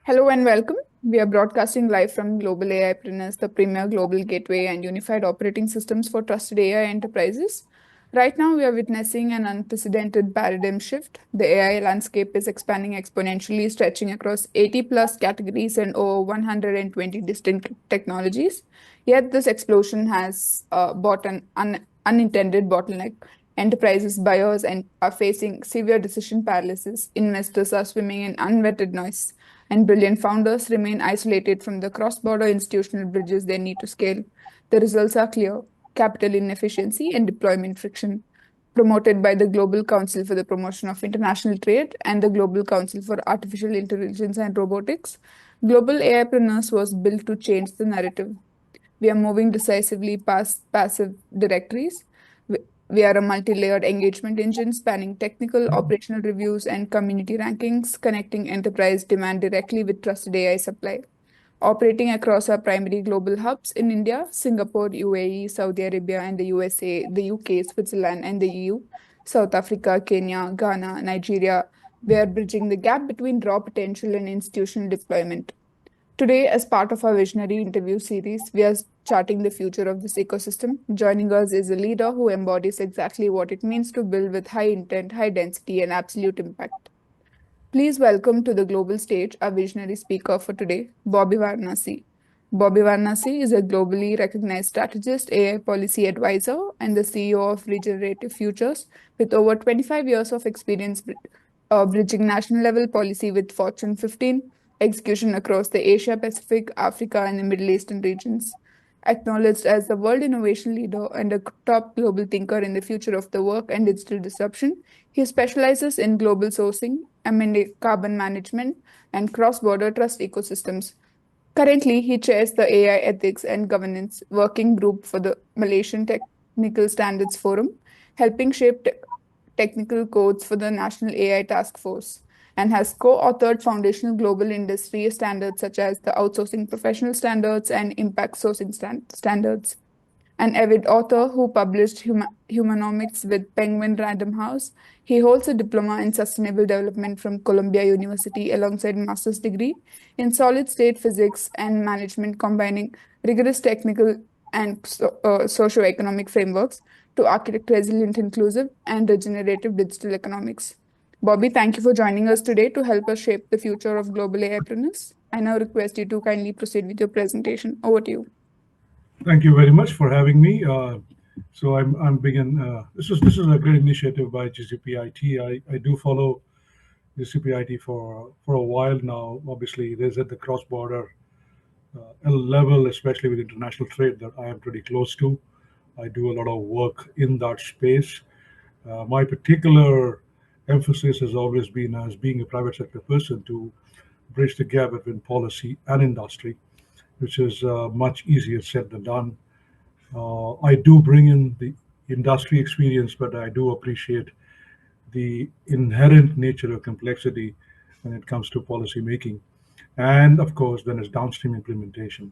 Hello and welcome. We are broadcasting live from GlobalAIPreneurs, the premier global gateway and unified operating systems for trusted AI enterprises. Right now, we are witnessing an unprecedented paradigm shift. The AI landscape is expanding exponentially, stretching across 80 plus categories and over 120 distinct technologies. Yet, this explosion has brought an unintended bottleneck. Enterprises, buyers, and are facing severe decision paralysis. Investors are swimming in unvetted noise and brilliant founders remain isolated from the cross border institutional bridges they need to scale. The results are clear: capital inefficiency and deployment friction. Promoted by the Global Council for the Promotion of International Trade and the Global Council for Artificial Intelligence and Robotics, Global AIpreneurs was built to change the narrative. We are moving decisively past passive directories. We we are a multi layered engagement engine spanning technical, operational reviews, and community rankings, connecting enterprise demand directly with trusted AI supply. Operating across our primary global hubs in India, Singapore, UAE, Saudi Arabia, and the USA, the UK, Switzerland, and the EU, South Africa, Kenya, Ghana, Nigeria, we are bridging the gap between raw potential and institutional deployment. Today, as part of our visionary interview series, we are charting the future of this ecosystem. Joining us is a leader who embodies exactly what it means to build with high intent, high density, and absolute impact. Please welcome to the global stage our visionary speaker for today, Bobby Varanasi. Bobby Varanasi is a globally recognized strategist, AI policy advisor, and the CEO of Regenerative Futures, with over 25 years of experience bridging national level policy with Fortune 15 execution across the Asia Pacific, Africa, and the Middle Eastern regions. Acknowledged as the world innovation leader and a top global thinker in the future of the work and digital disruption, he specializes in global sourcing, M&A carbon management, and cross border trust ecosystems. Currently, he chairs the AI Ethics and Governance Working Group for the Malaysian Technical Standards Forum, helping shape technical codes for the National AI Task Force, and has co authored foundational global industry standards such as the Outsourcing Professional Standards and Impact Sourcing Standards. An avid author who published Humanomics with Penguin Random House, he holds a diploma in sustainable development from Columbia University alongside master's degree in solid state physics and management, combining rigorous technical and socio-economic frameworks to architect resilient, inclusive, and regenerative digital economics. Bobby, thank you for joining us today to help us shape the future of global AIpreneurs. I now request you to kindly proceed with your presentation. Over to you. Thank you very much for having me. I'm begin. This is a great initiative by GCPIT. I do follow GCPIT for a while now. Obviously, there's at the cross border level, especially with international trade, that I am pretty close to. I do a lot of work in that space. My particular emphasis has always been as being a private sector person to bridge the gap between policy and industry, which is much easier said than done. I do bring in the industry experience, but I do appreciate the inherent nature of complexity when it comes to policy making. And of course, then it's downstream implementation.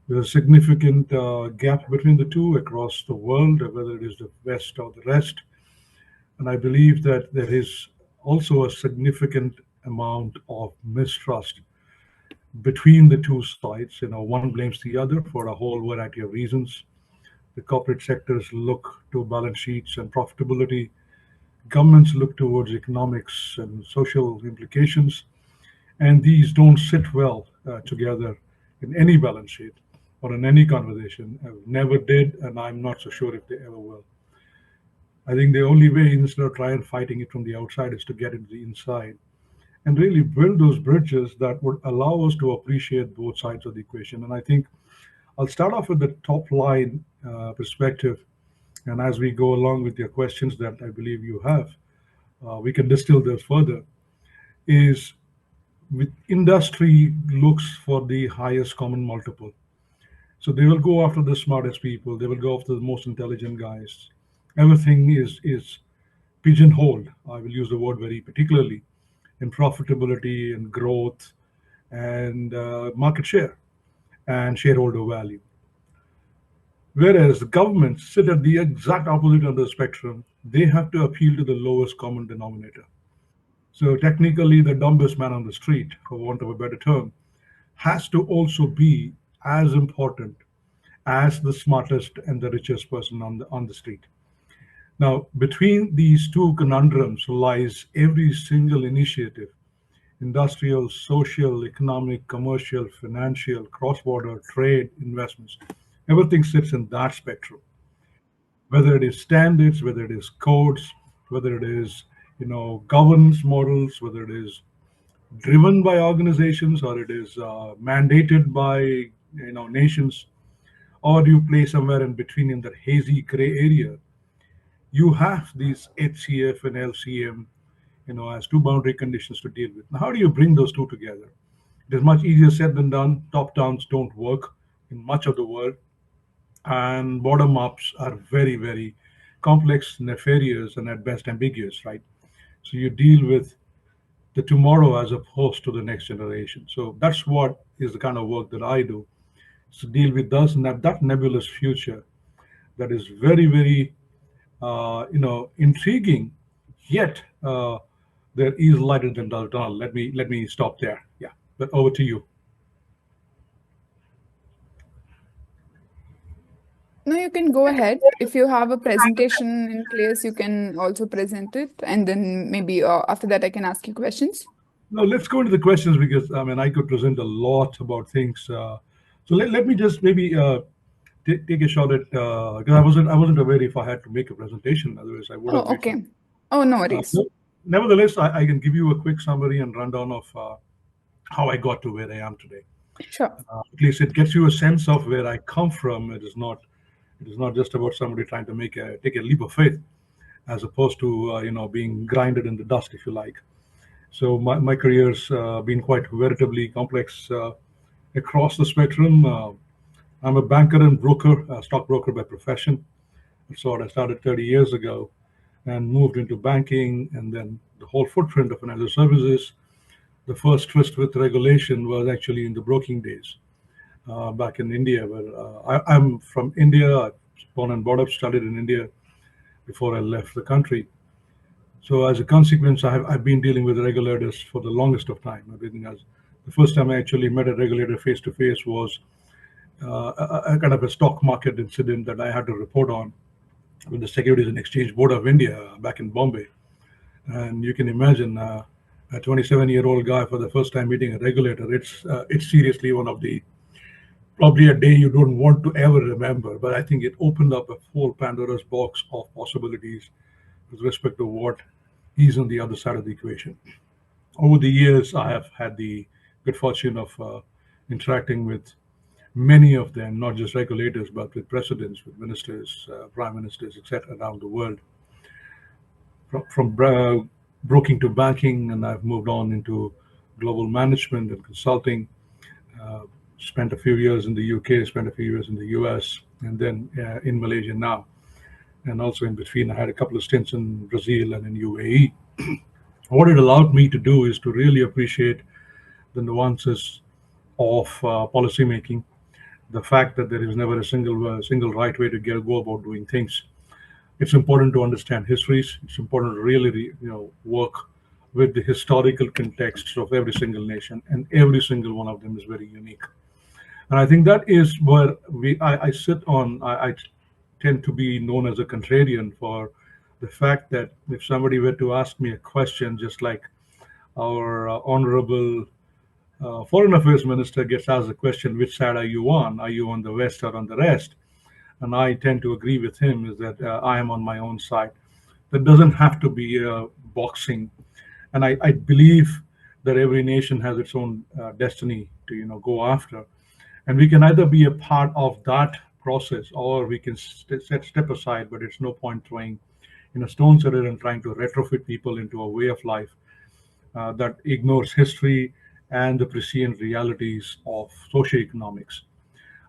There's a significant gap between the two across the world, whether it is the West or the rest. And I believe that there is also a significant amount of mistrust between the two sides. One blames the other for a whole variety of reasons. The corporate sectors look to balance sheets and profitability. Governments look towards economics and social implications, and these don't sit well together in any balance sheet or in any conversation. Never did, and I'm not so sure if they ever will. I think the only way, instead of trying fighting it from the outside, is to get into the inside and really build those bridges that would allow us to appreciate both sides of the equation. And I think I'll start off with the top line perspective. And as we go along with your questions that I believe you have, we can distill this further. Is with industry looks for the highest common multiple. So they will go after the smartest people. They will go after the most intelligent guys. Everything is pigeonholed. I will use the word very particularly in profitability and growth and market share and shareholder value. Whereas the governments sit at the exact opposite end of the spectrum, they have to appeal to the lowest common denominator. So technically, the dumbest man on the street, for want of a better term, has to also be as important as the smartest and the richest person on the street. Now, between these two conundrums lies every single initiative: industrial, social, economic, commercial, financial, cross border, trade, investments. Everything sits in that spectrum, whether it is standards, whether it is codes, whether it is governance models, whether it is driven by organizations or it is mandated by nations, or do you play somewhere in between in that hazy gray area? You have these HCF and LCM, as two boundary conditions to deal with. Now, how do you bring those two together? It is much easier said than done. Top downs don't work in much of the world, and bottom ups are very, very complex, nefarious, and at best ambiguous, right? So you deal with the tomorrow as opposed to the next generation. So that's what is the kind of work that I do, to deal with that nebulous future that is very, very intriguing, yet there is light at the end of the tunnel. Let me stop there. Yeah, but over to you. No, you can go ahead. If you have a presentation in place, you can also present it, and then maybe after that, I can ask you questions. Now let's go into the questions, because I mean I could present a lot about things. So let me just maybe take a shot at, because I wasn't aware if I had to make a presentation. Otherwise, I would have Oh, made some. okay. Oh, no Uh, worries. no- Nevertheless, I can give you a quick summary and rundown of how I got to where I am today. Sure. At least it gets you a sense of where I come from. It is not just about somebody trying to take a leap of faith, as opposed to being grinded in the dust, if you like. So my career's been quite veritably complex across the spectrum. I'm a banker and broker, a stockbroker by profession. That's what I started 30 years ago, and moved into banking, and then the whole footprint of financial services. The first twist with regulation was actually in the broking days back in India, where I'm from India. I was born and brought up, studied in India before I left the country. So as a consequence, I've been dealing with regulators for the longest of time. Everything as the first time I actually met a regulator face to face was a kind of a stock market incident that I had to report on with the Securities and Exchange Board of India back in Bombay. And you can imagine a 27-year-old guy for the first time meeting a regulator. It's seriously one of the probably a day you don't want to ever remember. But I think it opened up a whole Pandora's box of possibilities with respect to what is on the other side of the equation. Over the years, I have had the good fortune of interacting with many of them, not just regulators, but with presidents, with ministers, prime ministers, etc., around the world. From broking to banking, and I've moved on into global management and consulting. Uh, Spent a few years in the UK, spent a few years in the US, and then in Malaysia now. And also in between, I had a couple of stints in Brazil and in UAE. What it allowed me to do is to really appreciate the nuances of policy making, the fact that there is never a single right way to go about doing things. It's important to understand histories. It's important to really work with the historical context of every single nation, and every single one of them is very unique. And I think that is where I sit on. I tend to be known as a contrarian for the fact that if somebody were to ask me a question, just like our honorable foreign affairs minister gets asked the question, which side are you on? Are you on the West or on the rest? And I tend to agree with him, is that I am on my own side. That doesn't have to be boxing. And I believe that every nation has its own destiny to go after. And we can either be a part of that process, or we can step aside, but it's no point throwing stones at it and trying to retrofit people into a way of life that ignores history and the prescient realities of socioeconomics.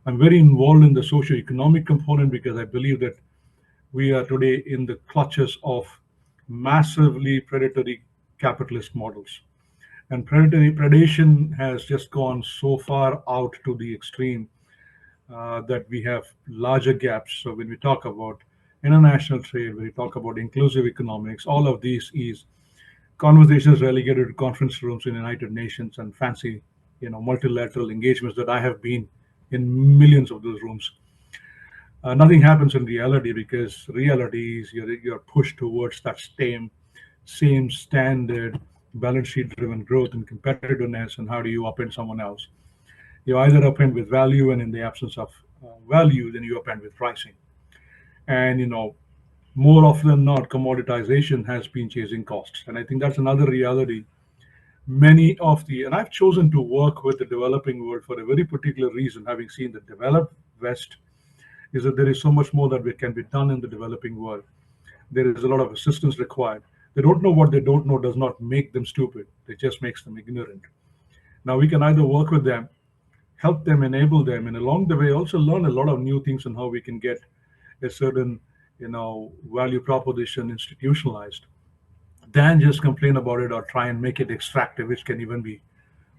I'm very involved in the socioeconomic component because I believe that we are today in the clutches of massively predatory capitalist models. And predatory predation has just gone so far out to the extreme that we have larger gaps. So when we talk about international trade, when we talk about inclusive economics, all of these is conversations relegated to conference rooms in United Nations and fancy, multilateral engagements that I have been in millions of those rooms. Nothing happens in reality because reality is you're pushed towards that same standard balance sheet driven growth and competitiveness. And how do you upend someone else? You either upend with value, and in the absence of value, then you upend with pricing. And more often than not, commoditization has been chasing costs. And I think that's another reality. And I've chosen to work with the developing world for a very particular reason, having seen the developed West, is that there is so much more that can be done in the developing world. There is a lot of assistance required. They don't know what they don't know does not make them stupid. It just makes them ignorant. Now we can either work with them, help them, enable them, and along the way also learn a lot of new things on how we can get a certain, value proposition institutionalized, than just complain about it or try and make it extractive, which can even be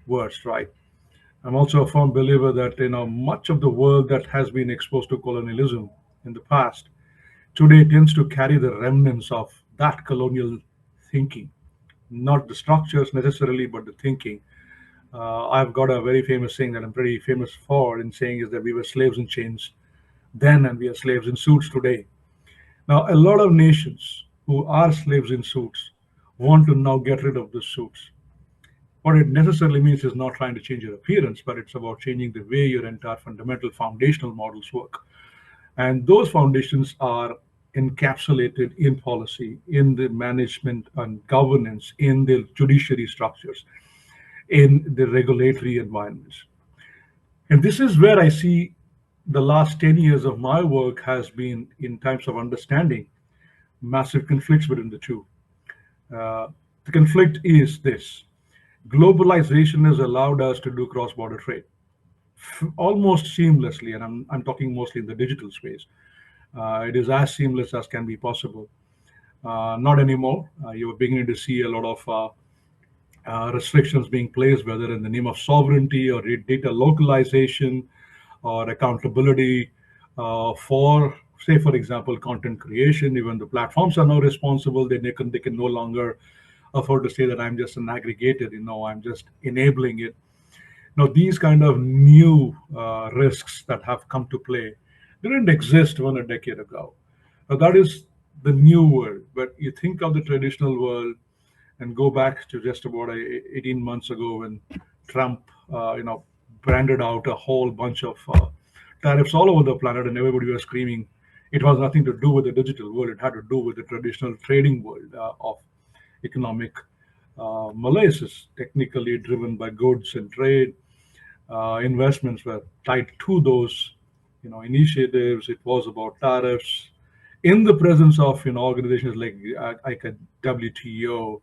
worse, right? I'm also a firm believer that much of the world that has been exposed to colonialism in the past today tends to carry the remnants of that colonial thinking, not the structures necessarily, but the thinking. I've got a very famous saying that I'm pretty famous for, in saying is that we were slaves in chains then and we are slaves in suits today. Now, a lot of nations who are slaves in suits want to now get rid of the suits. What it necessarily means is not trying to change your appearance, but it's about changing the way your entire fundamental foundational models work. And those foundations are encapsulated in policy, in the management and governance, in the judiciary structures, in the regulatory environments. And this is where I see the last 10 years of my work has been in terms of understanding massive conflicts between the two. The conflict is this: globalization has allowed us to do cross border trade almost seamlessly, and I'm talking mostly in the digital space. It is as seamless as can be possible. Not anymore. You're beginning to see a lot of restrictions being placed, whether in the name of sovereignty or data localization or accountability for, say, for example, content creation. Even the platforms are now responsible. They can no longer afford to say that I'm just an aggregator. I'm just enabling it. Now, these kind of new risks that have come to play didn't exist a decade ago. Now, that is the new world. But you think of the traditional world and go back to just about 18 months ago when Trump, branded out a whole bunch of tariffs all over the planet, and everybody was screaming. It was nothing to do with the digital world. It had to do with the traditional trading world of economic malaise, technically driven by goods and trade. Investments were tied to those, initiatives. It was about tariffs in the presence of organizations like a WTO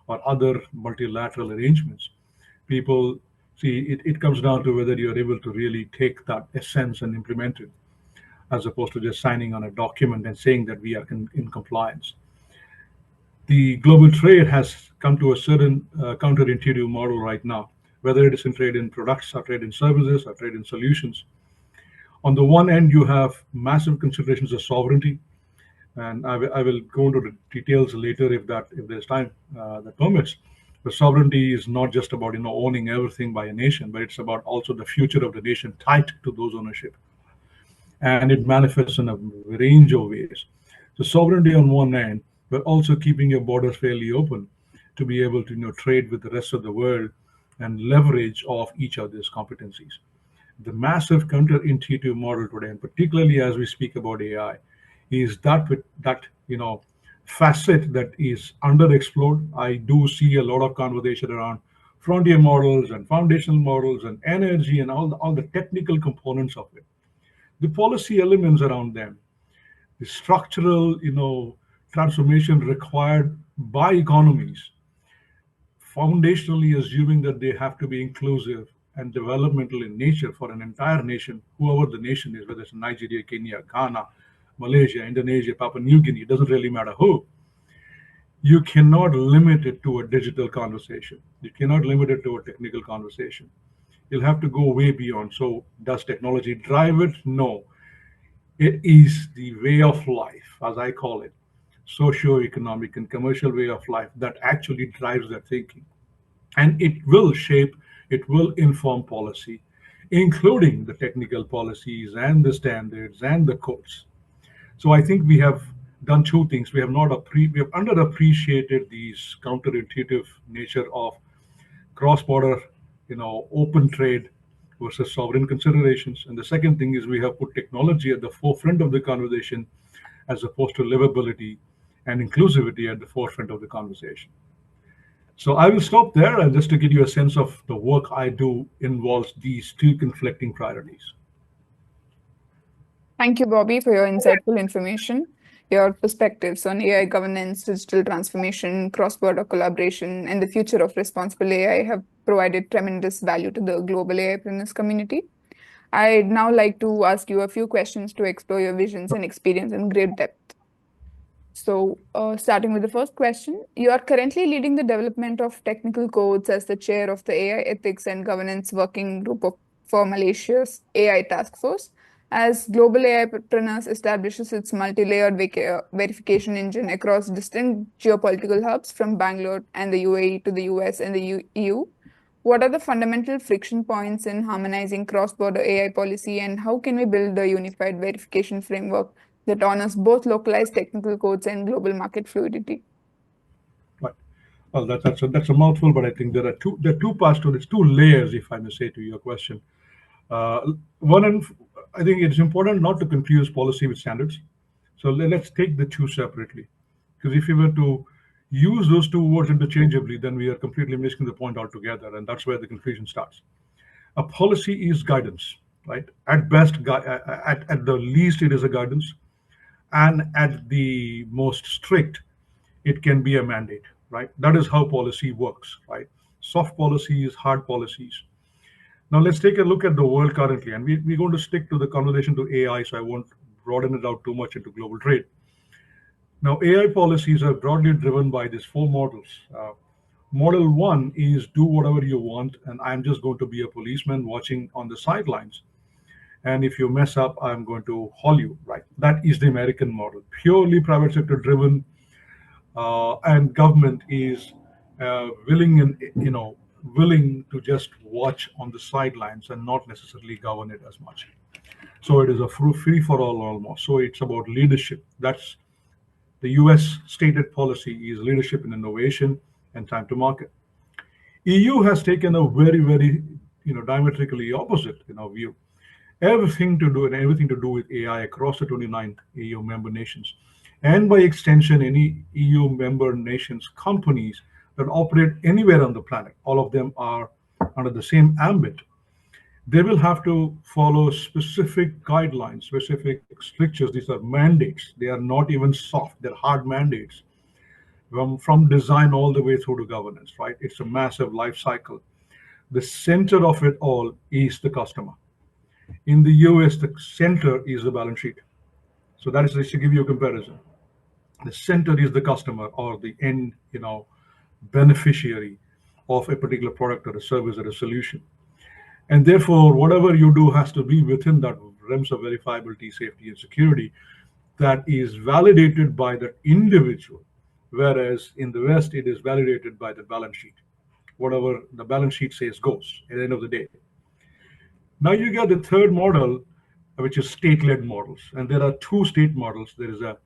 or other multilateral arrangements. People see it comes down to whether you're able to really take that essence and implement it, as opposed to just signing on a document and saying that we are in compliance. The global trade has come to a certain counterintuitive model right now, whether it is in trade in products or trade in services or trade in solutions. On the one end, you have massive considerations of sovereignty, and I will go into the details later if there's time that permits. The sovereignty is not just about owning everything by a nation, but it's about also the future of the nation tied to those ownership, and it manifests in a range of ways. So sovereignty on one end, but also keeping your borders fairly open to be able to trade with the rest of the world and leverage off each other's competencies. The massive counterintuitive model today, and particularly as we speak about AI, is that facet that is underexplored. I do see a lot of conversation around frontier models and foundational models and energy and all the technical components of it. The policy elements around them, the structural transformation required by economies, foundationally assuming that they have to be inclusive and developmental in nature for an entire nation, whoever the nation is, whether it's Nigeria, Kenya, Ghana, Malaysia, Indonesia, Papua New Guinea, it doesn't really matter who. You cannot limit it to a digital conversation. You cannot limit it to a technical conversation. You'll have to go way beyond. So, does technology drive it? No. It is the way of life, as I call it. socio-economic and commercial way of life that actually drives their thinking. And it will shape, it will inform policy, including the technical policies and the standards and the codes. So I think we have done two things. We have underappreciated these counterintuitive nature of cross-border, open trade versus sovereign considerations. And the second thing is we have put technology at the forefront of the conversation as opposed to livability and inclusivity at the forefront of the conversation. So I will stop there, and just to give you a sense of the work I do involves these two conflicting priorities. Thank you, Bobby, for your insightful information. Your perspectives on AI governance, digital transformation, cross-border collaboration, and the future of responsible AI have provided tremendous value to the global AIpreneurs community. I'd now like to ask you a few questions to explore your visions and experience in great depth. So, starting with the first question, you are currently leading the development of technical codes as the chair of the AI Ethics and Governance Working Group for Malaysia's AI Task Force. As Global AIpreneurs establishes its multi-layered verification engine across distinct geopolitical hubs from Bangalore and the UAE to the US and the EU, what are the fundamental friction points in harmonizing cross-border AI policy, and how can we build a unified verification framework that honors both localized technical codes and global market fluidity? Right. Well, that's a mouthful, but I think there are two parts to this, two layers, if I may say, to your question. One, and I think it's important not to confuse policy with standards. So let's take the two separately, because if we were to use those two words interchangeably, then we are completely missing the point altogether, and that's where the confusion starts. A policy is guidance, right? At best, at the least, it is a guidance, and at the most strict, it can be a mandate, right? That is how policy works, right? Soft policies, hard policies. Now let's take a look at the world currently, and we're going to stick to the conversation to AI, so I won't broaden it out too much into global trade. Now, AI policies are broadly driven by these four models. Model one is do whatever you want, and I'm just going to be a policeman watching on the sidelines. And if you mess up, I'm going to haul you, right? That is the American model, purely private sector driven, and government is willing to just watch on the sidelines and not necessarily govern it as much. So it is a free for all almost. So it's about leadership. That's the US stated policy is leadership in innovation and time to market. EU has taken a very, diametrically opposite, view. Everything to do with AI across the 29 EU member nations, and by extension, any EU member nations companies that operate anywhere on the planet, all of them are under the same ambit. They will have to follow specific guidelines, specific strictures. These are mandates. They are not even soft, they're hard mandates from design all the way through to governance, right? It's a massive life cycle. The center of it all is the customer. In the US, the center is the balance sheet. So that is just to give you a comparison. The center is the customer or the end, beneficiary of a particular product or a service or a solution. And therefore, whatever you do has to be within that realms of verifiability, safety, and security that is validated by that individual. Whereas in the West, it is validated by the balance sheet. Whatever the balance sheet says goes at the end of the day. Now you get the third model, which is state-led models. And there are two state models. There is a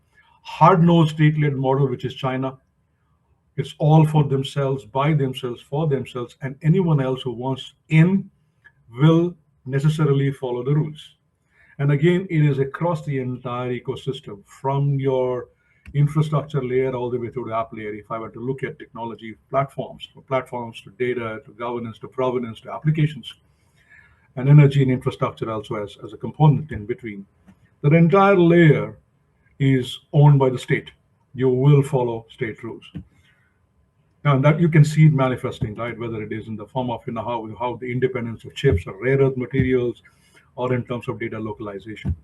hard-nosed state-led model, which is China. It's all for themselves, by themselves, for themselves, and anyone else who wants in will necessarily follow the rules. And again, it is across the entire ecosystem, from your infrastructure layer all the way through the app layer. If I were to look at technology platforms, from platforms to data, to governance, to provenance, to applications, and energy and infrastructure also as a component in between. That entire layer is owned by the state. You will follow state rules. Now that you can see it manifesting, right? Whether it is in the form of how the independence of chips or rare earth materials, or in terms of data localization.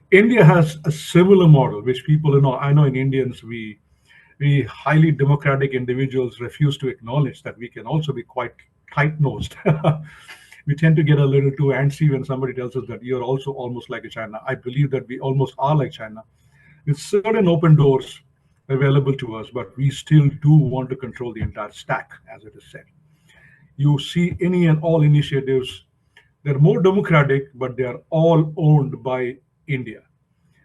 India has a similar model, which people know. I know in Indians we highly democratic individuals refuse to acknowledge that we can also be quite tight-nosed. We tend to get a little too antsy when somebody tells us that you're also almost like a China. I believe that we almost are like China, with certain open doors available to us, but we still do want to control the entire stack, as it is said. You see any and all initiatives, they're more democratic, but they are all owned by India.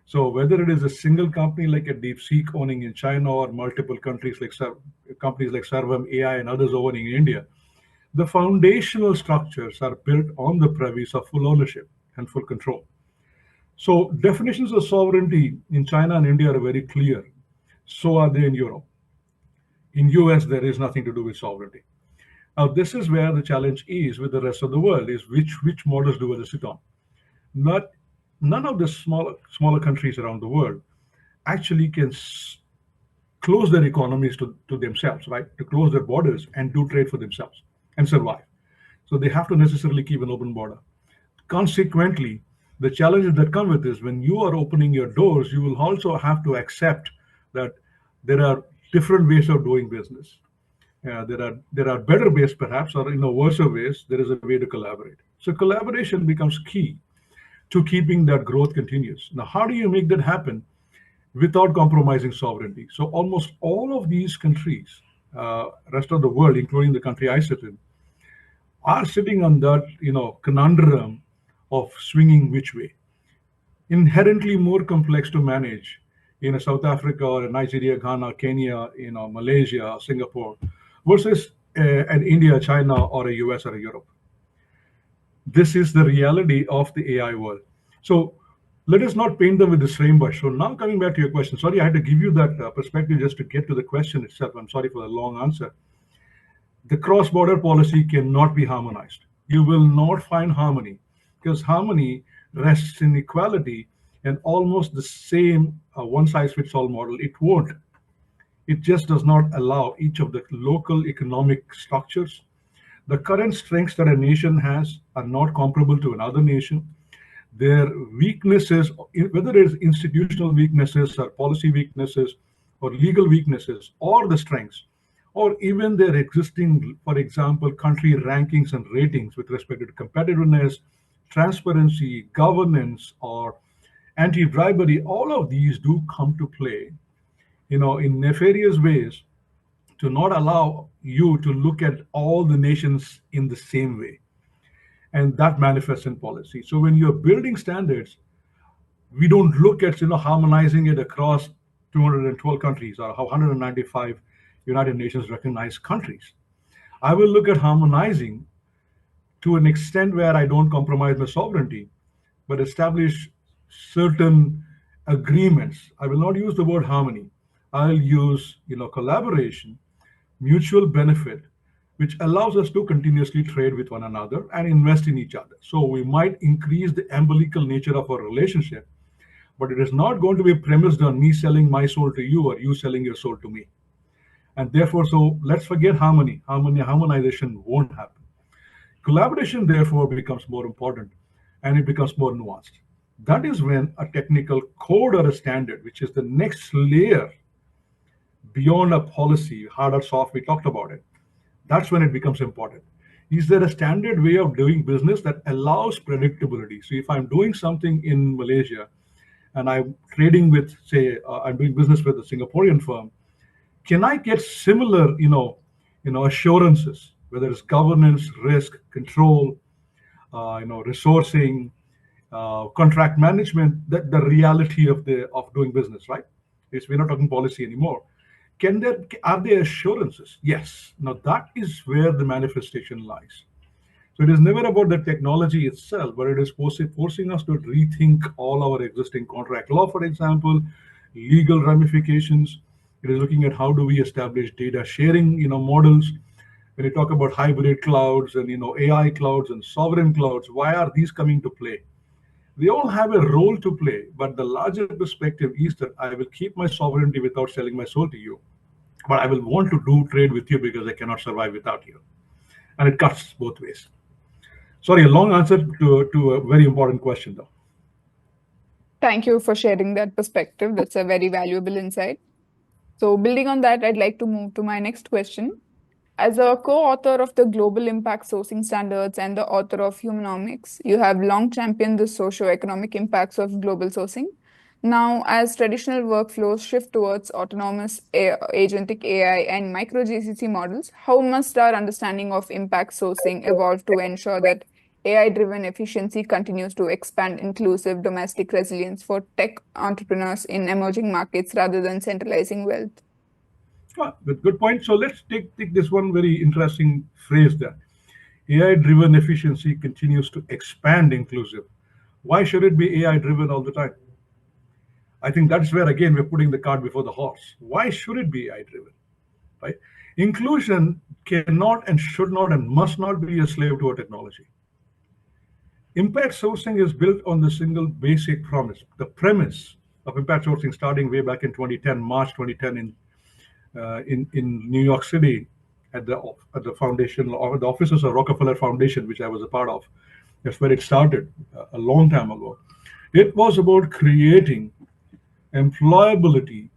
So whether it is a single company like a DeepSeek owning in China or multiple countries like companies like Sarvam AI and others owning in India, the foundational structures are built on the premise of full ownership and full control. So definitions of sovereignty in China and India are very clear. So are they in Europe. In US, there is nothing to do with sovereignty. Now, this is where the challenge is with the rest of the world: is which models do we sit on? Not none of the smaller countries around the world actually can close their economies to themselves, right? To close their borders and do trade for themselves and survive. So they have to necessarily keep an open border. Consequently, the challenges that come with this, when you are opening your doors, you will also have to accept that there are different ways of doing business. There are better ways, perhaps, or worse ways. There is a way to collaborate. So collaboration becomes key to keeping that growth continuous. Now, how do you make that happen without compromising sovereignty? So almost all of these countries, rest of the world, including the country I sit in, are sitting on that conundrum of swinging which way. Inherently more complex to manage in a South Africa or a Nigeria, Ghana, Kenya, Malaysia, Singapore, versus an India, China, or a US or a Europe. This is the reality of the AI world. So let us not paint them with the same brush. So now coming back to your question, sorry, I had to give you that perspective just to get to the question itself. I'm sorry for the long answer. The cross-border policy cannot be harmonized. You will not find harmony because harmony rests in equality and almost the same one-size-fits-all model. It won't. It just does not allow each of the local economic structures. The current strengths that a nation has are not comparable to another nation. Their weaknesses, whether it is institutional weaknesses or policy weaknesses or legal weaknesses or the strengths, or even their existing, for example, country rankings and ratings with respect to competitiveness, transparency, governance, or anti-bribery, all of these do come to play, in nefarious ways to not allow you to look at all the nations in the same way. And that manifests in policy. So when you're building standards, we don't look at harmonizing it across 212 countries or 195 United Nations recognized countries. I will look at harmonizing to an extent where I don't compromise my sovereignty, but establish certain agreements. I will not use the word harmony. I'll use collaboration, mutual benefit, which allows us to continuously trade with one another and invest in each other. So we might increase the umbilical nature of our relationship, but it is not going to be premised on me selling my soul to you or you selling your soul to me. And therefore, so let's forget harmony. Harmonization won't happen. Collaboration, therefore, becomes more important and it becomes more nuanced. That is when a technical code or a standard, which is the next layer beyond a policy, hard or soft, we talked about it. That's when it becomes important. Is there a standard way of doing business that allows predictability? So if I'm doing something in Malaysia and I'm trading with, say, I'm doing business with a Singaporean firm, can I get similar, assurances, whether it's governance, risk, control, resourcing, contract management, that the reality of doing business, right? We're not talking policy anymore. Are there assurances? Yes. Now that is where the manifestation lies. So it is never about the technology itself, but it is forcing us to rethink all our existing contract law, for example, legal ramifications. It is looking at how do we establish data sharing, models. When you talk about hybrid clouds and AI clouds and sovereign clouds, why are these coming to play? They all have a role to play, but the larger perspective is that I will keep my sovereignty without selling my soul to you, but I will want to do trade with you because I cannot survive without you. And it cuts both ways. Sorry, a long answer to a very important question, though. Thank you for sharing that perspective. That's a very valuable insight. So, building on that, I'd like to move to my next question. As a co-author of the Global Impact Sourcing Standards and the author of Humanomics, you have long championed the socio-economic impacts of global sourcing. Now, as traditional workflows shift towards autonomous agentic AI and micro GCC models, how must our understanding of impact sourcing evolve to ensure that AI driven efficiency continues to expand inclusive domestic resilience for tech entrepreneurs in emerging markets rather than centralizing wealth? Good point. So let's take this one very interesting phrase there. AI-driven efficiency continues to expand inclusive. Why should it be AI-driven all the time? I think that's where again we're putting the cart before the horse. Why should it be AI-driven? Right? Inclusion cannot and should not and must not be a slave to a technology. Impact sourcing is built on the single basic promise. The premise of impact sourcing, starting way back in 2010, March 2010, in New York City, at the foundation or the offices of Rockefeller Foundation, which I was a part of. That's where it started a long time ago. It was about creating employability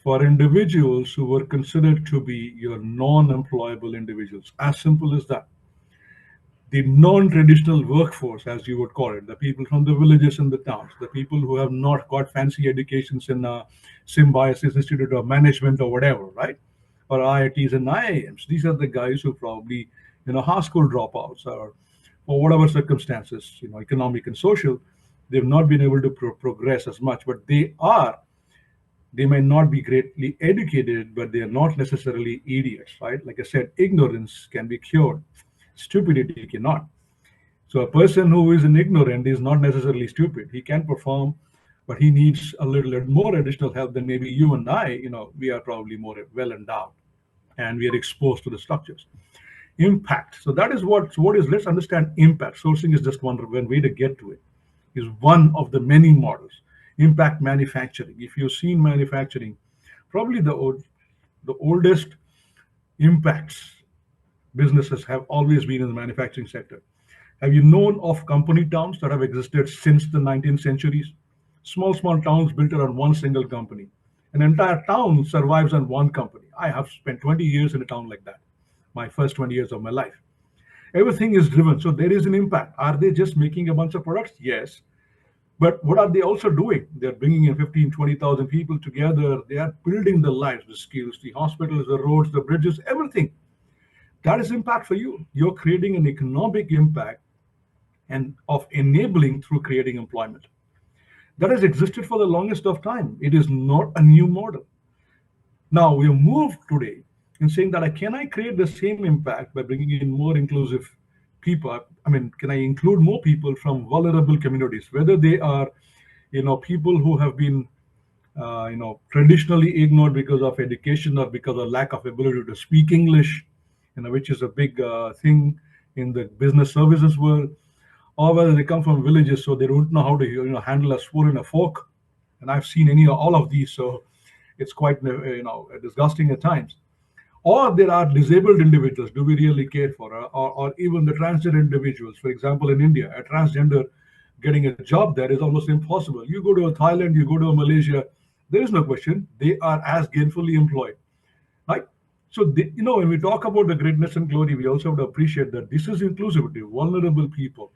for individuals who were considered to be your non-employable individuals. As simple as that. The non-traditional workforce, as you would call it, the people from the villages and the towns, the people who have not got fancy educations in Symbiosis Institute of Management or whatever, right? Or IITs and IIMs. These are the guys who probably, high school dropouts or for whatever circumstances, economic and social, they've not been able to progress as much, but they may not be greatly educated, but they are not necessarily idiots, right? Like I said, ignorance can be cured, stupidity cannot. So a person who is an ignorant is not necessarily stupid. He can perform, but he needs a little more additional help than maybe you and I. We are probably more well endowed, and we are exposed to the structures. Impact. So that is what is. Let's understand impact. Sourcing is just one way to get to it. Is one of the many models. Impact manufacturing. If you've seen manufacturing, probably the oldest impacts businesses have always been in the manufacturing sector. Have you known of company towns that have existed since the 19th centuries? Small towns built around one single company. An entire town survives on one company. I have spent 20 years in a town like that, my first 20 years of my life. Everything is driven, so there is an impact. Are they just making a bunch of products? Yes. But what are they also doing? They're bringing in 15, 20,000 people together. They are building the lives, the skills, the hospitals, the roads, the bridges, everything. That is impact for you. You're creating an economic impact and of enabling through creating employment. That has existed for the longest of time. It is not a new model. Now we have moved today in saying that can I create the same impact by bringing in more inclusive people? I mean, can I include more people from vulnerable communities, whether they are, people who have been, traditionally ignored because of education or because of lack of ability to speak English, which is a big thing in the business services world, or whether they come from villages so they don't know how to handle a spoon and a fork. And I've seen all of these, so it's quite disgusting at times. Or there are disabled individuals. Do we really care for, or even the transgender individuals? For example, in India, a transgender getting a job there is almost impossible. You go to a Thailand, you go to a Malaysia, there is no question. They are as gainfully employed, right? So, when we talk about the greatness and glory, we also have to appreciate that this is inclusivity, vulnerable people,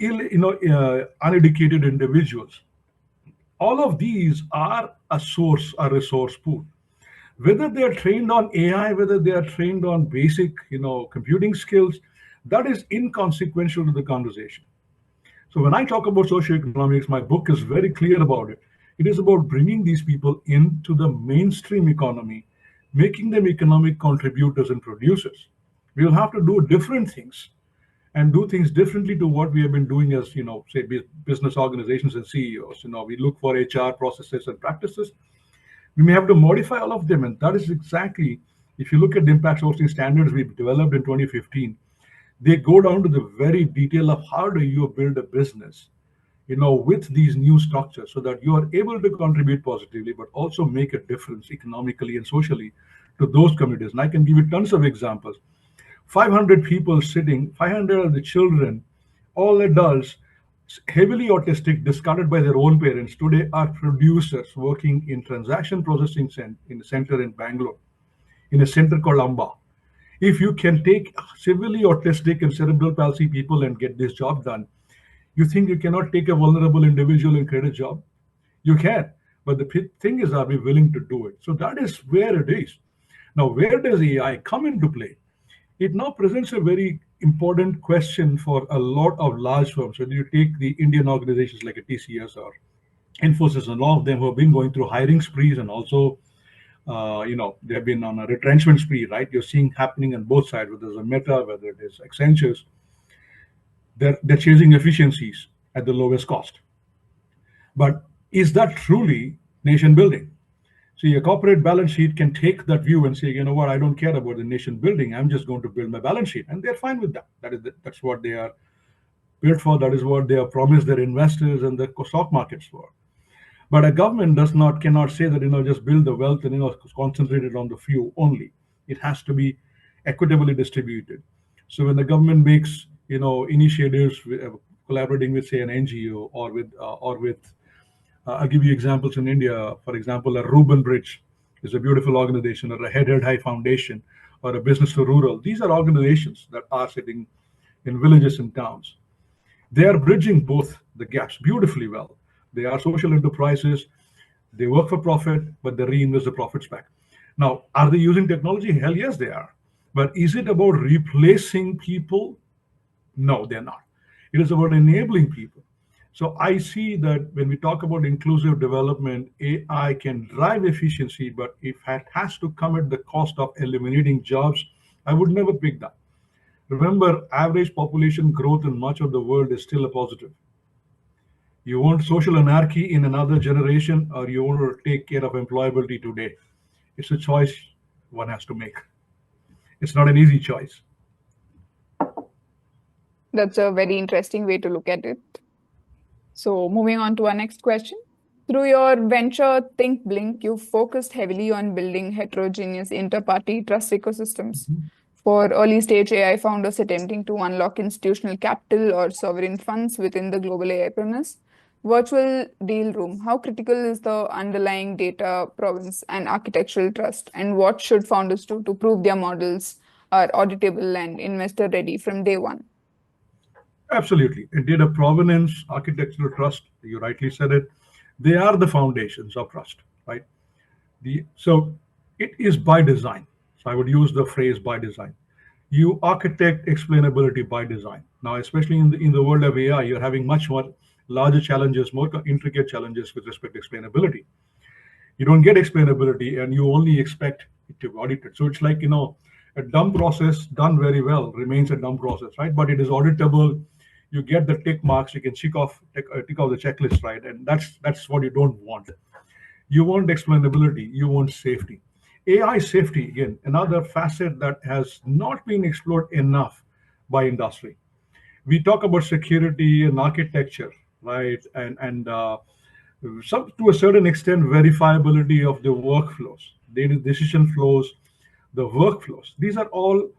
uneducated individuals. All of these are a resource pool. Whether they are trained on AI, whether they are trained on basic, computing skills, that is inconsequential to the conversation. So when I talk about socioeconomics, my book is very clear about it. It is about bringing these people into the mainstream economy, making them economic contributors and producers. We will have to do different things and do things differently to what we have been doing as, say, business organizations and CEOs. We look for HR processes and practices. We may have to modify all of them, and that is exactly, if you look at the impact sourcing standards we developed in 2015, they go down to the very detail of how do you build a business, with these new structures so that you are able to contribute positively, but also make a difference economically and socially to those communities. And I can give you tons of examples. 500 people sitting, 500 of the children, all adults, heavily autistic, discarded by their own parents, today are producers working in transaction processing in a center in Bangalore, in a center called Amba. If you can take severely autistic and cerebral palsy people and get this job done, you think you cannot take a vulnerable individual and create a job? You can, but the thing is, are we willing to do it? So that is where it is. Now, where does AI come into play? It now presents a very important question for a lot of large firms. When you take the Indian organizations like a TCS or Infosys and all of them who have been going through hiring sprees, and also, they've been on a retrenchment spree, right? You're seeing happening on both sides, whether it's a Meta, whether it is Accenture's. They're chasing efficiencies at the lowest cost. But is that truly nation building? See, a corporate balance sheet can take that view and say, you know what, I don't care about the nation building. I'm just going to build my balance sheet, and they're fine with that. That's what they are built for. That is what they have promised their investors and the stock markets for. But a government cannot say that just build the wealth and concentrate it on the few only. It has to be equitably distributed. So when the government makes initiatives collaborating with, say, an NGO or with I'll give you examples in India. For example, a Reuben Bridge is a beautiful organization, or a Head High Foundation, or a Business to Rural. These are organizations that are sitting in villages and towns. They are bridging both the gaps beautifully well. They are social enterprises. They work for profit, but they reinvest the profits back. Now, are they using technology? Hell yes, they are. But is it about replacing people? No, they're not. It is about enabling people. So I see that when we talk about inclusive development, AI can drive efficiency, but if it has to come at the cost of eliminating jobs, I would never pick that. Remember, average population growth in much of the world is still a positive. You want social anarchy in another generation, or you want to take care of employability today? It's a choice one has to make. It's not an easy choice. That's a very interesting way to look at it. So, moving on to our next question. Through your venture Think Blink, you focused heavily on building heterogeneous inter-party trust ecosystems for early stage AI founders attempting to unlock institutional capital or sovereign funds within the global AIpreneurs. Virtual deal room. How critical is the underlying data provenance and architectural trust? And what should founders do to prove their models are auditable and investor ready from day one? Absolutely. And data provenance, architectural trust, you rightly said it, they are the foundations of trust, right? So it is by design. So I would use the phrase by design. You architect explainability by design. Now, especially in the world of AI, you're having much more larger challenges, more intricate challenges with respect to explainability. You don't get explainability, and you only expect it to be audited. So it's like, a dumb process done very well remains a dumb process, right? But it is auditable. You get the tick marks. You can tick off the checklist, right? And that's what you don't want. You want explainability. You want safety. AI safety, again, another facet that has not been explored enough by industry. We talk about security and architecture, right? And some, to a certain extent, verifiability of the workflows, data decision flows, the workflows. These are all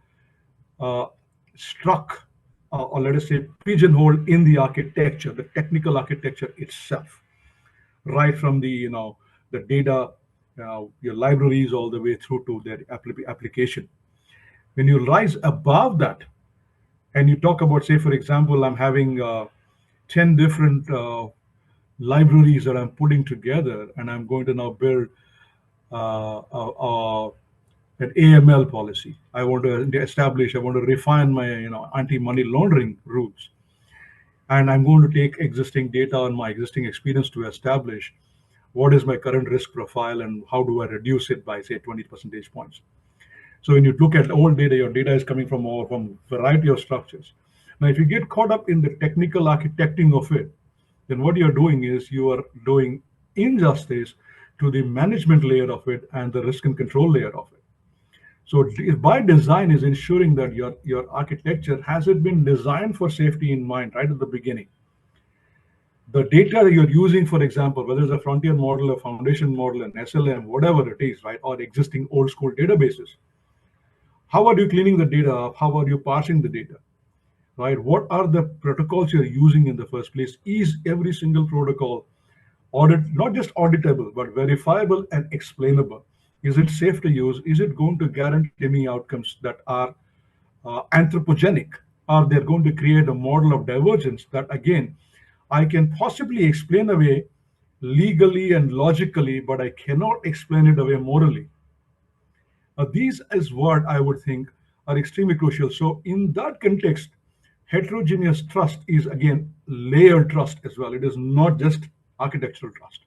uh, struck, or let us say pigeonholed in the architecture, the technical architecture itself, right from the data, your libraries, all the way through to their application. When you rise above that, and you talk about, say, for example, I'm having 10 different libraries that I'm putting together, and I'm going to now build an AML policy. I want to refine my anti-money laundering rules, and I'm going to take existing data on my existing experience to establish what is my current risk profile and how do I reduce it by, say, 20 percentage points. So when you look at old data, your data is coming from a variety of structures. Now, if you get caught up in the technical architecting of it, then what you're doing is you are doing injustice to the management layer of it and the risk and control layer of it. So by design is ensuring that your architecture has it been designed for safety in mind right at the beginning. The data that you're using, for example, whether it's a frontier model, a foundation model, an SLM, whatever it is, right, or existing old school databases, how are you cleaning the data up? How are you parsing the data? Right? What are the protocols you're using in the first place? Is every single protocol not just auditable, but verifiable and explainable? Is it safe to use? Is it going to guarantee me outcomes that are anthropogenic? Are they going to create a model of divergence that, again, I can possibly explain away legally and logically, but I cannot explain it away morally. These is what I would think are extremely crucial. So in that context, heterogeneous trust is again layered trust as well. It is not just architectural trust.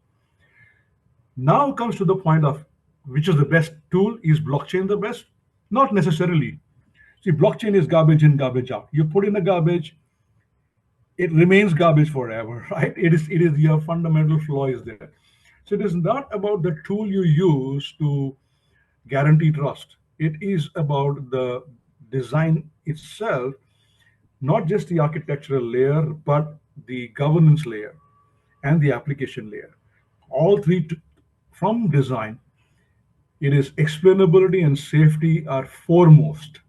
Now comes to the point of which is the best tool. Is blockchain the best? Not necessarily. See, blockchain is garbage in, garbage out. You put in the garbage, it remains garbage forever, right? It is your fundamental flaw is there. So it is not about the tool you use to guarantee trust. It is about the design itself, not just the architectural layer, but the governance layer and the application layer. All three from design, it is explainability and safety are foremost.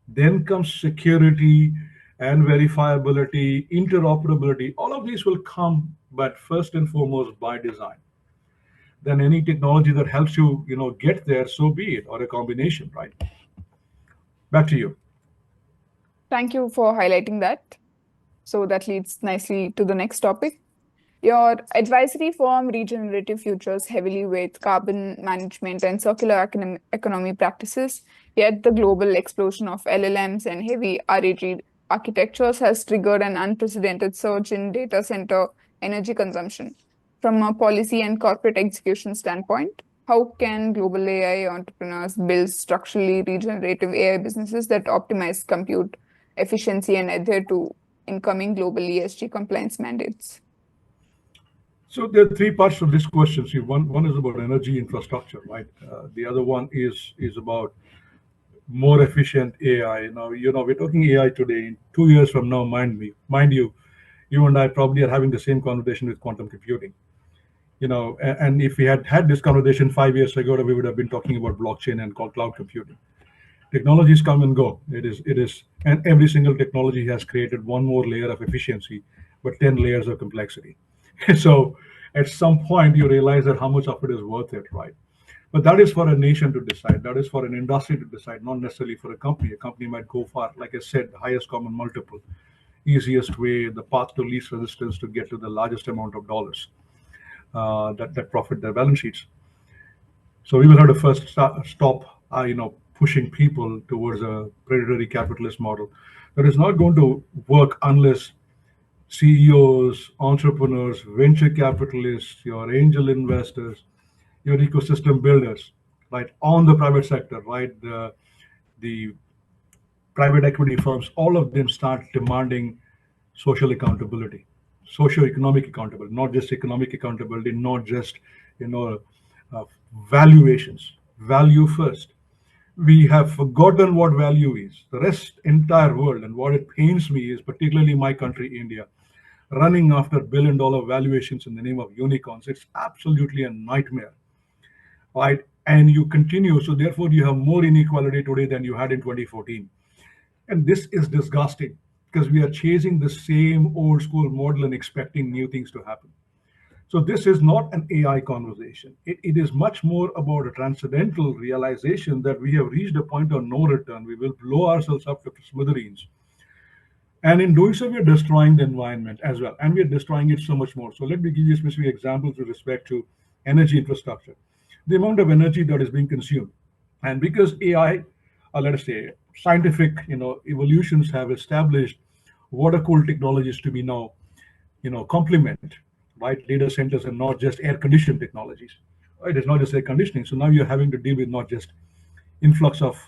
Then comes security and verifiability, interoperability. All of these will come, but first and foremost by design. Then any technology that helps you, get there, so be it, or a combination, right? Back to you. Thank you for highlighting that. So that leads nicely to the next topic. Your advisory firm, Regenerative Futures, heavily weights carbon management and circular economy practices. Yet, the global explosion of LLMs and heavy RAG architectures has triggered an unprecedented surge in data center energy consumption. From a policy and corporate execution standpoint, how can global AI entrepreneurs build structurally regenerative AI businesses that optimize compute efficiency and adhere to incoming global ESG compliance mandates? So there are three parts of this question. See, one is about energy infrastructure, right? The other one is about more efficient AI. Now, we're talking AI today. In 2 years from now, mind you, you and I probably are having the same conversation with quantum computing. And if we had had this conversation 5 years ago, we would have been talking about blockchain and cloud computing. Technologies come and go. It is, and every single technology has created one more layer of efficiency, but 10 layers of complexity. So at some point, you realize that how much of it is worth it, right? But that is for a nation to decide. That is for an industry to decide, not necessarily for a company. A company might go far, like I said, the highest common multiple, easiest way, the path to least resistance to get to the largest amount of dollars that profit their balance sheets. So we will have to first stop, pushing people towards a predatory capitalist model. That is not going to work unless CEOs, entrepreneurs, venture capitalists, your angel investors, your ecosystem builders, right, on the private sector, right, the private equity firms, all of them start demanding social accountability, socio-economic accountability, not just economic accountability, not just you know uh, valuations, value first. We have forgotten what value is. The rest entire world, and what it pains me is particularly my country, India, running after billion-dollar valuations in the name of unicorns. It's absolutely a nightmare, right? And you continue, so therefore you have more inequality today than you had in 2014. And this is disgusting because we are chasing the same old school model and expecting new things to happen. So this is not an AI conversation. It is much more about a transcendental realization that we have reached a point of no return. We will blow ourselves up to smithereens. And in doing so, we are destroying the environment as well. And we are destroying it so much more. So let me give you specific examples with respect to energy infrastructure. The amount of energy that is being consumed. And because AI, let us say, scientific, evolutions have established water cooled technologies to be now, complement, right? Data centers are not just air conditioned technologies. Right? It's not just air conditioning. So now you're having to deal with not just influx of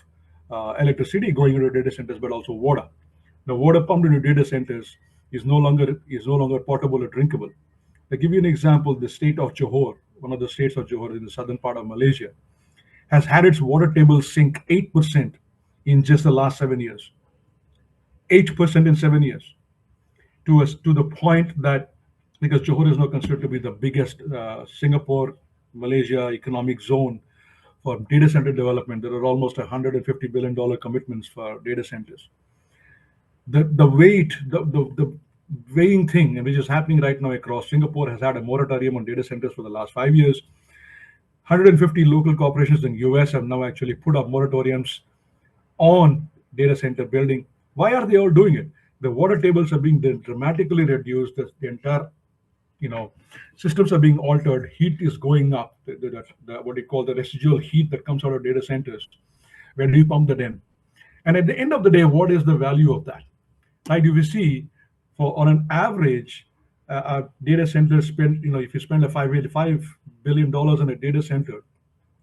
electricity going into data centers, but also water. The water pumped into data centers is no longer potable or drinkable. I give you an example. The state of Johor, one of the states of Johor in the southern part of Malaysia, has had its water table sink 8% in just the last 7 years. 8% in 7 years, to the point that, because Johor is now considered to be the biggest Singapore, Malaysia economic zone for data center development, there are almost $150 billion commitments for data centers. The weighing thing, which is happening right now across Singapore, has had a moratorium on data centers for the last 5 years. 150 local corporations in US have now actually put up moratoriums on data center building. Why are they all doing it? The water tables are being dramatically reduced. The entire Systems are being altered, heat is going up, what you call the residual heat that comes out of data centers. Where do you pump that in? And at the end of the day, what is the value of that? Right? If you see, for on an average, a data center spend, if you spend a $5 billion in a data center,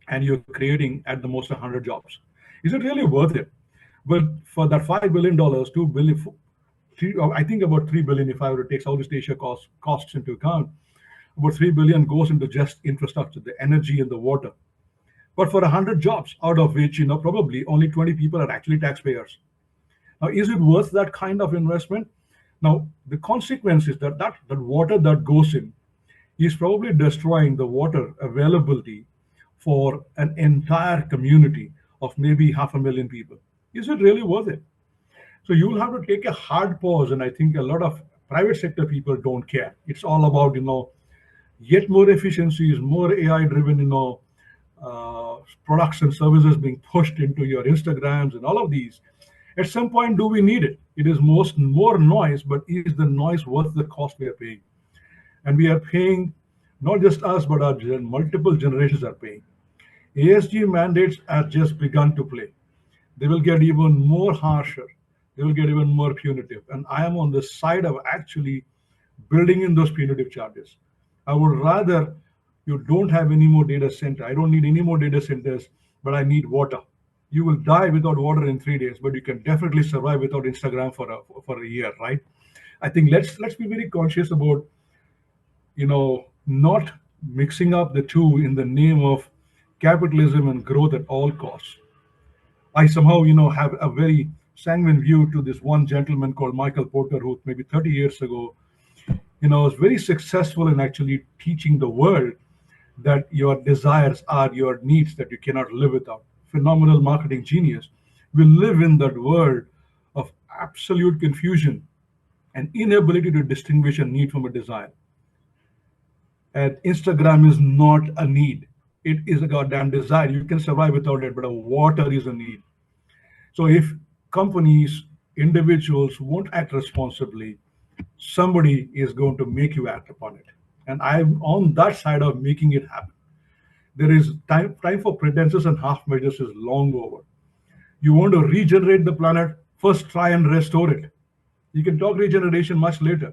and you're creating at the most 100 jobs, is it really worth it? But for that $5 billion, 2 billion, I think about 3 billion, if I were to take Southeast Asia costs into account, about 3 billion goes into just infrastructure, the energy and the water. But for 100 jobs, out of which probably only 20 people are actually taxpayers. Now, is it worth that kind of investment? Now, the consequence is that the water that goes in is probably destroying the water availability for an entire community of maybe 500,000 people. Is it really worth it? So you will have to take a hard pause, and I think a lot of private sector people don't care. It's all about yet more efficiencies, more AI-driven products and services being pushed into your Instagrams and all of these. At some point, do we need it? It is more noise, but is the noise worth the cost we are paying? And we are paying, not just us, but our multiple generations are paying. ESG mandates have just begun to play. They will get even more harsher. They will get even more punitive. And I am on the side of actually building in those punitive charges. I would rather you don't have any more data center. I don't need any more data centers, but I need water. You will die without water in 3 days, but you can definitely survive without Instagram for a year, right? I think let's be very conscious about not mixing up the two in the name of capitalism and growth at all costs. I somehow, have a very sanguine view to this one gentleman called Michael Porter, who maybe 30 years ago, was very successful in actually teaching the world that your desires are your needs that you cannot live without. Phenomenal marketing genius. We live in that world of absolute confusion and inability to distinguish a need from a desire. And Instagram is not a need. It is a goddamn desire. You can survive without it, but a water is a need. So if companies, individuals won't act responsibly, somebody is going to make you act upon it. And I'm on that side of making it happen. There is time for pretenses and half measures is long over. You want to regenerate the planet, first try and restore it. You can talk regeneration much later.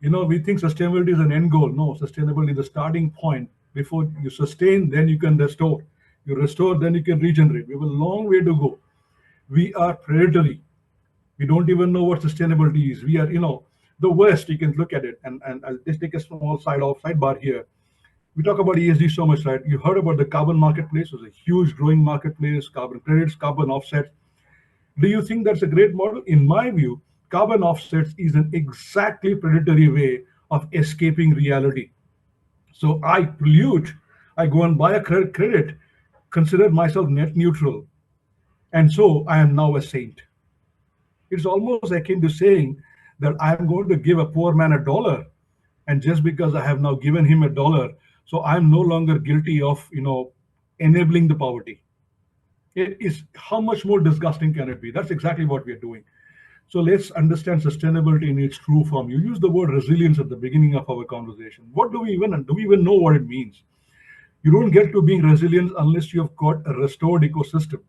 We think sustainability is an end goal. No, sustainability is the starting point. Before you sustain, then you can restore. You restore, then you can regenerate. We have a long way to go. We are predatory. We don't even know what sustainability is. We are, the West, you can look at it. And I'll just take a small sidebar here. We talk about ESG so much, right? You heard about the carbon marketplace. It was a huge growing marketplace, carbon credits, carbon offsets. Do you think that's a great model? In my view, carbon offsets is an exactly predatory way of escaping reality. So I pollute, I go and buy a credit, consider myself net neutral, and so I am now a saint. It's almost akin to saying that I'm going to give a poor man $1, and just because I have now given him $1, so I'm no longer guilty of enabling the poverty. It is, how much more disgusting can it be? That's exactly what we are doing. So let's understand sustainability in its true form. You used the word resilience at the beginning of our conversation. Do we even know what it means? You don't get to being resilient unless you have got a restored ecosystem.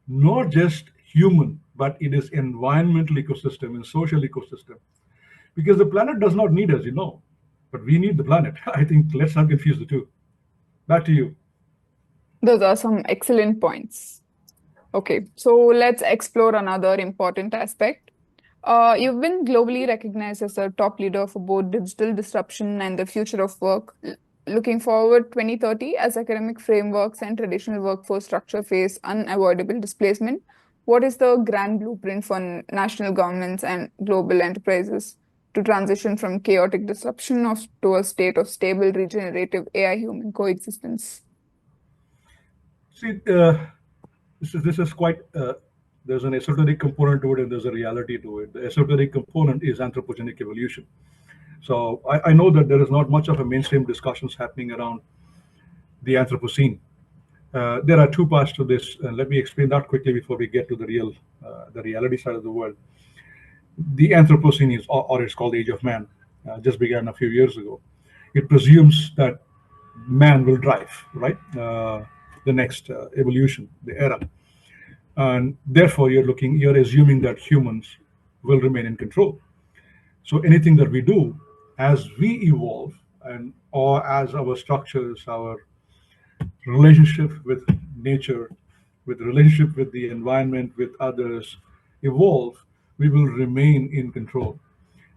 Not just human, but it is environmental ecosystem and social ecosystem. Because the planet does not need us, but we need the planet. I think let's not confuse the two. Back to you. Those are some excellent points. Okay, so let's explore another important aspect. You've been globally recognized as a top leader for both digital disruption and the future of work. Looking forward 2030, as academic frameworks and traditional workforce structure face unavoidable displacement, what is the grand blueprint for national governments and global enterprises to transition from chaotic disruption to a state of stable, regenerative AI-human coexistence? See, this is quite, there's an esoteric component to it and there's a reality to it. The esoteric component is anthropogenic evolution. So I know that there is not much of a mainstream discussions happening around the Anthropocene. There are two parts to this, and let me explain that quickly before we get to the reality side of the world. The Anthropocene is, or it's called the Age of Man. just began a few years ago. It presumes that man will drive, right? The next evolution, the era. And therefore, you're assuming that humans will remain in control. So anything that we do as we evolve and or as our structures, our relationship with nature, with relationship with the environment, with others evolve, we will remain in control.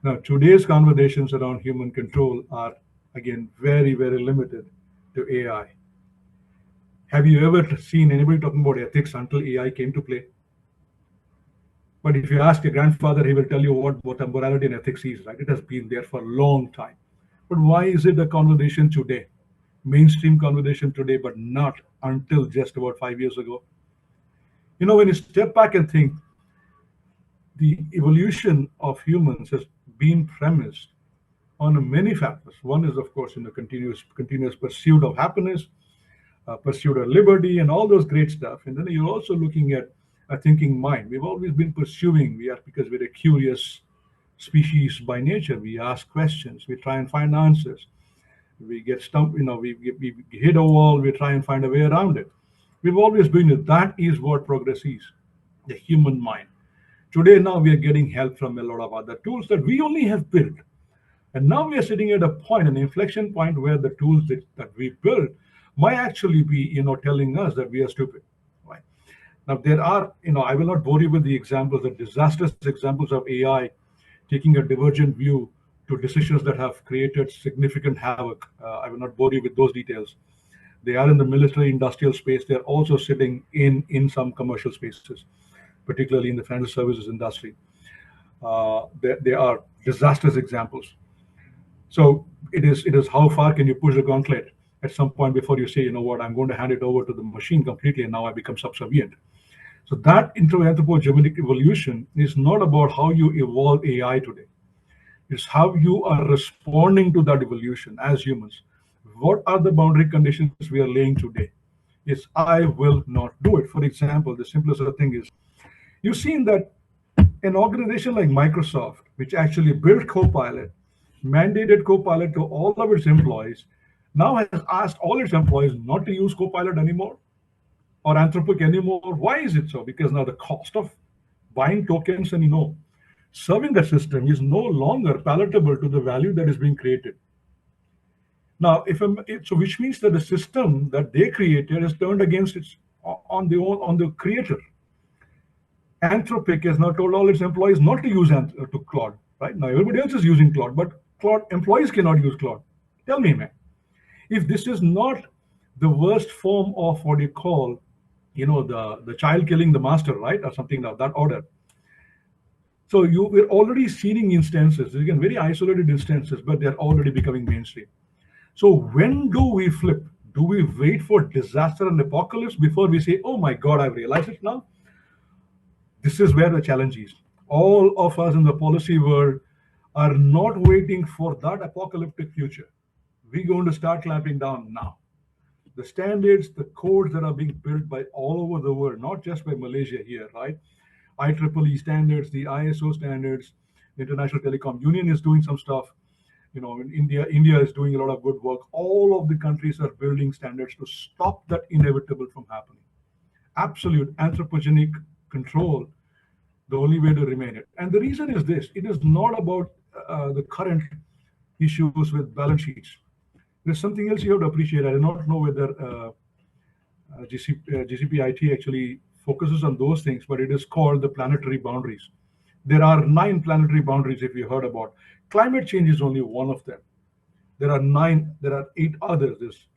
Now, today's conversations around human control are again very, very limited to AI. Have you ever seen anybody talking about ethics until AI came to play? But if you ask your grandfather, he will tell you what morality and ethics is, right? It has been there for a long time. But why is it a conversation today? Mainstream conversation today, but not until just about 5 years ago. When you step back and think, the evolution of humans has been premised on many factors. One is, of course, continuous pursuit of happiness, pursuit of liberty, and all those great stuff. And then you're also looking at a thinking mind. We've always been pursuing. Because we're a curious species by nature. We ask questions. We try and find answers. We get stumped. We hit a wall. We try and find a way around it. We've always been it. That is what progress is, the human mind. Today, now we are getting help from a lot of other tools that we only have built. And now we are sitting at a point, an inflection point, where the tools that we built might actually be, telling us that we are stupid. Right? Now, there are, I will not bore you with the examples, the disastrous examples of AI taking a divergent view to decisions that have created significant havoc. I will not bore you with those details. They are in the military industrial space. They're also sitting in some commercial spaces, particularly in the financial services industry. They are disastrous examples. So it is how far can you push the gauntlet at some point before you say, you know what, I'm going to hand it over to the machine completely, and now I become subservient. So that anthropogenic evolution is not about how you evolve AI today. It's how you are responding to that evolution as humans. What are the boundary conditions we are laying today? Is I will not do it. For example, the simplest thing is, you've seen that an organization like Microsoft, which actually built Copilot, mandated Copilot to all of its employees, now has asked all its employees not to use Copilot anymore or Anthropic anymore. Why is it so? Because now the cost of buying tokens and serving the system is no longer palatable to the value that is being created. Now, which means that the system that they created is turned against on the creator. Anthropic has now told all its employees not to use to Claude. Right now, everybody else is using Claude, but Claude employees cannot use Claude. Tell me, man, if this is not the worst form of what you call, the child killing the master, right, or something of that order. So we're already seeing instances, again, very isolated instances, but they're already becoming mainstream. So when do we flip? Do we wait for disaster and apocalypse before we say, oh my God, I've realized it now? This is where the challenge is. All of us in the policy world are not waiting for that apocalyptic future. We're going to start clamping down now. The standards, the codes that are being built by all over the world, not just by Malaysia here, right? IEEE standards, the ISO standards, the International Telecom Union is doing some stuff. In India is doing a lot of good work. All of the countries are building standards to stop that inevitable from happening. Absolute anthropogenic control, the only way to remain it. And the reason is this: it is not about the current issues with balance sheets. There's something else you have to appreciate. I do not know whether GCPIT actually focuses on those things, but it is called the planetary boundaries. There are 9 planetary boundaries, if you heard about. Climate change is only one of them. There are 8 others. There's,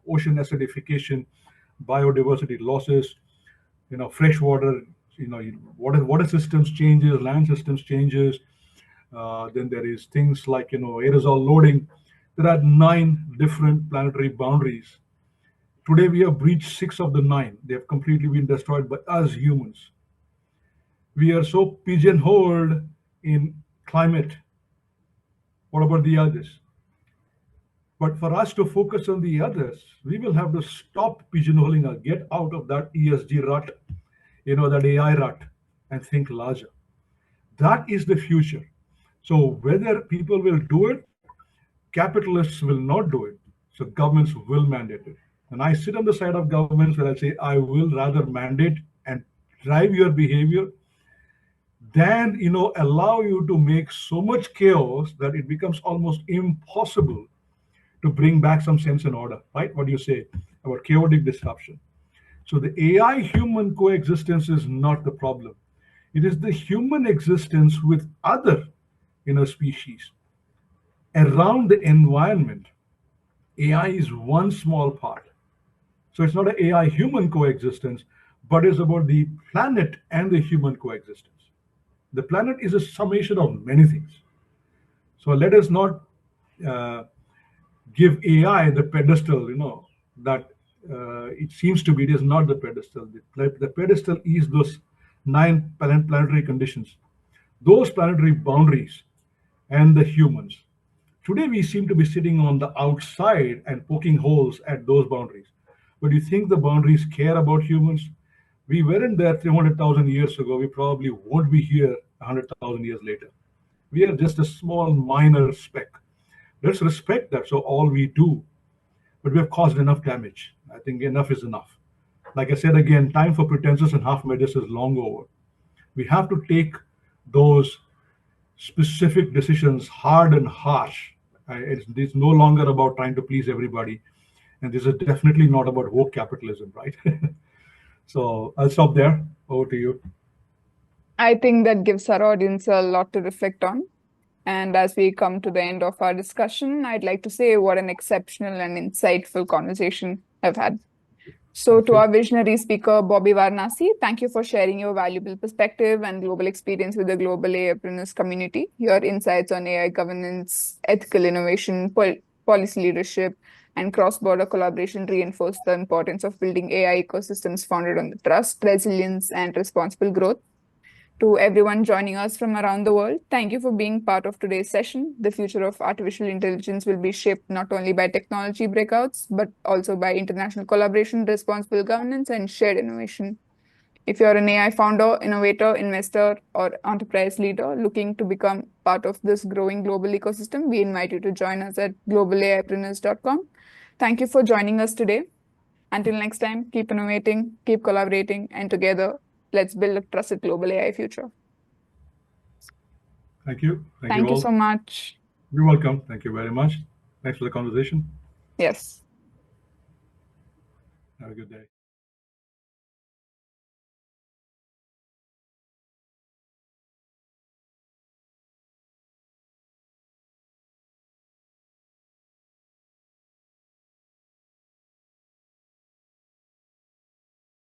ocean acidification, biodiversity losses, fresh water, water systems changes, land systems changes. Then there is things like, aerosol loading. There are 9 different planetary boundaries. Today we have breached 6 of the 9. They have completely been destroyed by us humans. We are so pigeonholed in climate. What about the others? But for us to focus on the others, we will have to stop pigeonholing us, get out of that ESG rut, that AI rut, and think larger. That is the future. So whether people will do it, capitalists will not do it. So governments will mandate it. And I sit on the side of governments where I say I will rather mandate and drive your behavior than allow you to make so much chaos that it becomes almost impossible to bring back some sense and order, right? What do you say about chaotic disruption? So the AI human coexistence is not the problem. It is the human existence with other species around the environment. AI is one small part. So it's not an AI human coexistence, but it's about the planet and the human coexistence. The planet is a summation of many things. So let us not uh, give AI the pedestal, that it seems to be. It is not the pedestal. The pedestal is those nine planetary conditions, those planetary boundaries, and the humans. Today, we seem to be sitting on the outside and poking holes at those boundaries. But you think the boundaries care about humans? We weren't there 300,000 years ago. We probably won't be here 100,000 years later. We are just a small, minor speck. Let's respect that. So all we do, but we have caused enough damage. I think enough is enough. Like I said again, time for pretenses and half measures is long over. We have to take those specific decisions hard and harsh. It's no longer about trying to please everybody, and this is definitely not about woke capitalism, right? So I'll stop there. Over to you. I think that gives our audience a lot to reflect on. And as we come to the end of our discussion, I'd like to say what an exceptional and insightful conversation I've had. So, Thank to you. our visionary speaker, Bobby Varanasi, thank you for sharing your valuable perspective and global experience with the global AIpreneurs community. Your insights on AI governance, ethical innovation, policy leadership, and cross border collaboration reinforce the importance of building AI ecosystems founded on the trust, resilience, and responsible growth. To everyone joining us from around the world, thank you for being part of today's session. The future of artificial intelligence will be shaped not only by technology breakouts, but also by international collaboration, responsible governance, and shared innovation. If you're an AI founder, innovator, investor, or enterprise leader looking to become part of this growing global ecosystem, we invite you to join us at globalaipreneurs.com. Thank you for joining us today. Until next time, keep innovating, keep collaborating, and together, let's build a trusted global AI future. Thank you. Thank you Thank you so all. much. You're welcome. Thank you very much. Thanks for the conversation. Yes. Have a good day.